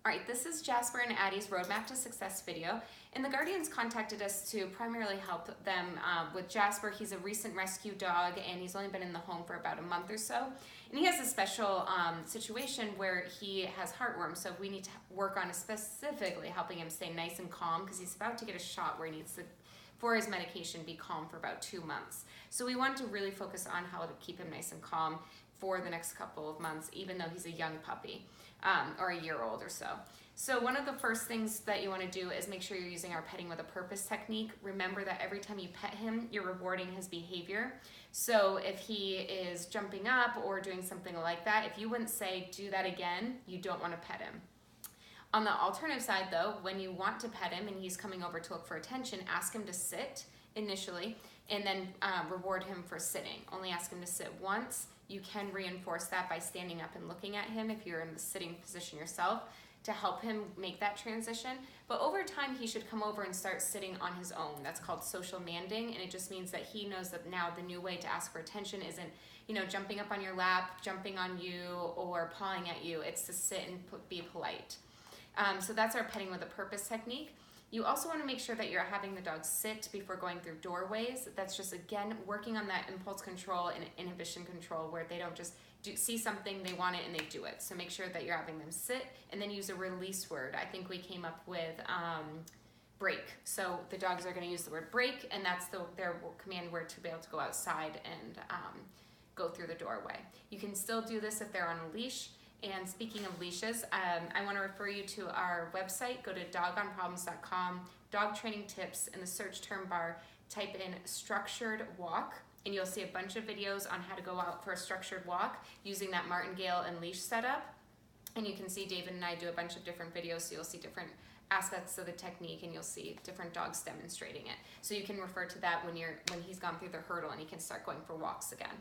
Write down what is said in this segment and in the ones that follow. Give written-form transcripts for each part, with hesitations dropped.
All right, this is Jasper and Addie's Roadmap to Success video, and the Guardians contacted us to primarily help them with Jasper. He's a recent rescue dog, and he's only been in the home for about a month or so, and he has a special situation where he has heartworm, so we need to work on specifically helping him stay nice and calm because he's about to get a shot where he needs to, for his medication, be calm for about 2 months. So we want to really focus on how to keep him nice and calm for the next couple of months, even though he's a young puppy. Or a year old or so. So one of the first things that you want to do is make sure you're using our petting with a purpose technique. Remember that every time you pet him, you're rewarding his behavior. So if he is jumping up or doing something like that, if you wouldn't say, do that again, you don't want to pet him. On the alternative side though, when you want to pet him and he's coming over to look for attention, ask him to sit initially and then reward him for sitting. Only ask him to sit once. You can reinforce that by standing up and looking at him if you're in the sitting position yourself to help him make that transition. But over time, he should come over and start sitting on his own. That's called social manding, and it just means that he knows that now the new way to ask for attention isn't, jumping up on your lap, jumping on you, or pawing at you. It's to sit and be polite. So that's our petting with a purpose technique. You also want to make sure that you're having the dog sit before going through doorways. That's just, again, working on that impulse control and inhibition control where they don't just see something, they want it, and they do it. So make sure that you're having them sit and then use a release word. I think we came up with break. So the dogs are going to use the word break, and that's their command word to be able to go outside and go through the doorway. You can still do this if they're on a leash. And speaking of leashes, I want to refer you to our website. Go to dogonproblems.com, dog training tips. In the search term bar, type in structured walk, and you'll see a bunch of videos on how to go out for a structured walk using that martingale and leash setup. And you can see David and I do a bunch of different videos, so you'll see different aspects of the technique, and you'll see different dogs demonstrating it. So you can refer to that when he's gone through the hurdle and he can start going for walks again.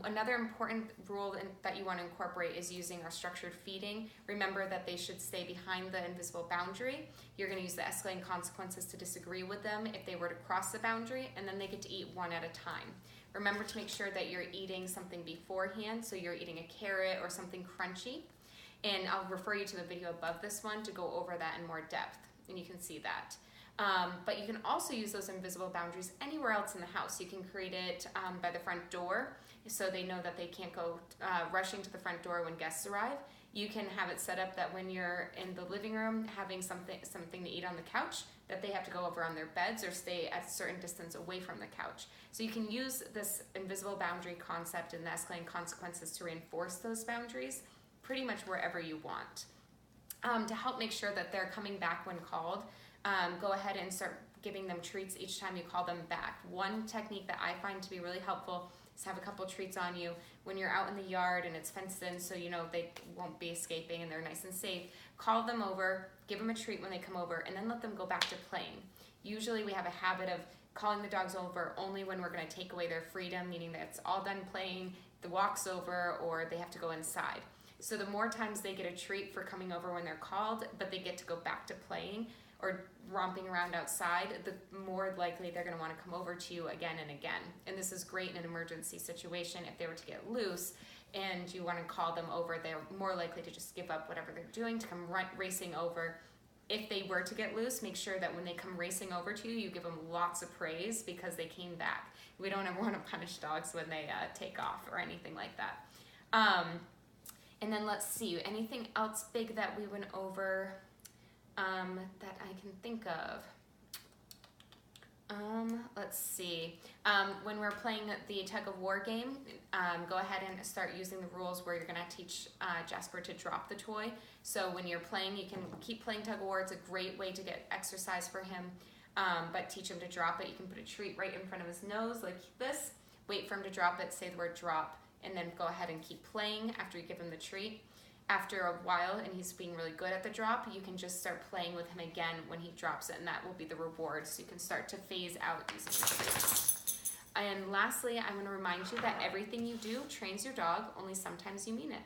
Another important rule that you want to incorporate is using our structured feeding. Remember that they should stay behind the invisible boundary. You're going to use the escalating consequences to disagree with them if they were to cross the boundary, and then they get to eat one at a time. Remember to make sure that you're eating something beforehand, so you're eating a carrot or something crunchy. And I'll refer you to the video above this one to go over that in more depth, and you can see that. But you can also use those invisible boundaries anywhere else in the house. You can create it by the front door, so they know that they can't go rushing to the front door when guests arrive. You can have it set up that when you're in the living room having something to eat on the couch, that they have to go over on their beds or stay at a certain distance away from the couch. So you can use this invisible boundary concept and the escalating consequences to reinforce those boundaries pretty much wherever you want. To help make sure that they're coming back when called, go ahead and start giving them treats each time you call them back. One technique that I find to be really helpful is have a couple treats on you when you're out in the yard and it's fenced in, so you know they won't be escaping and they're nice and safe. Call them over, give them a treat when they come over, and then let them go back to playing. Usually we have a habit of calling the dogs over only when we're going to take away their freedom, meaning that it's all done playing, the walk's over, or they have to go inside. So the more times they get a treat for coming over when they're called, but they get to go back to playing or romping around outside, the more likely they're going to want to come over to you again and again. And this is great in an emergency situation. If they were to get loose and you want to call them over, they're more likely to just give up whatever they're doing to come racing over. If they were to get loose, make sure that when they come racing over to you, you give them lots of praise because they came back. We don't ever want to punish dogs when they take off or anything like that. And then let's see, anything else big that we went over that I can think of? Let's see. When we're playing the tug of war game, go ahead and start using the rules where you're going to teach Jasper to drop the toy. So when you're playing, you can keep playing tug of war. It's a great way to get exercise for him, but teach him to drop it. You can put a treat right in front of his nose like this, wait for him to drop it, say the word drop, and then go ahead and keep playing after you give him the treat. After a while, and he's being really good at the drop, you can just start playing with him again when he drops it, and that will be the reward. So you can start to phase out using the treats. And lastly, I'm going to remind you that everything you do trains your dog, only sometimes you mean it.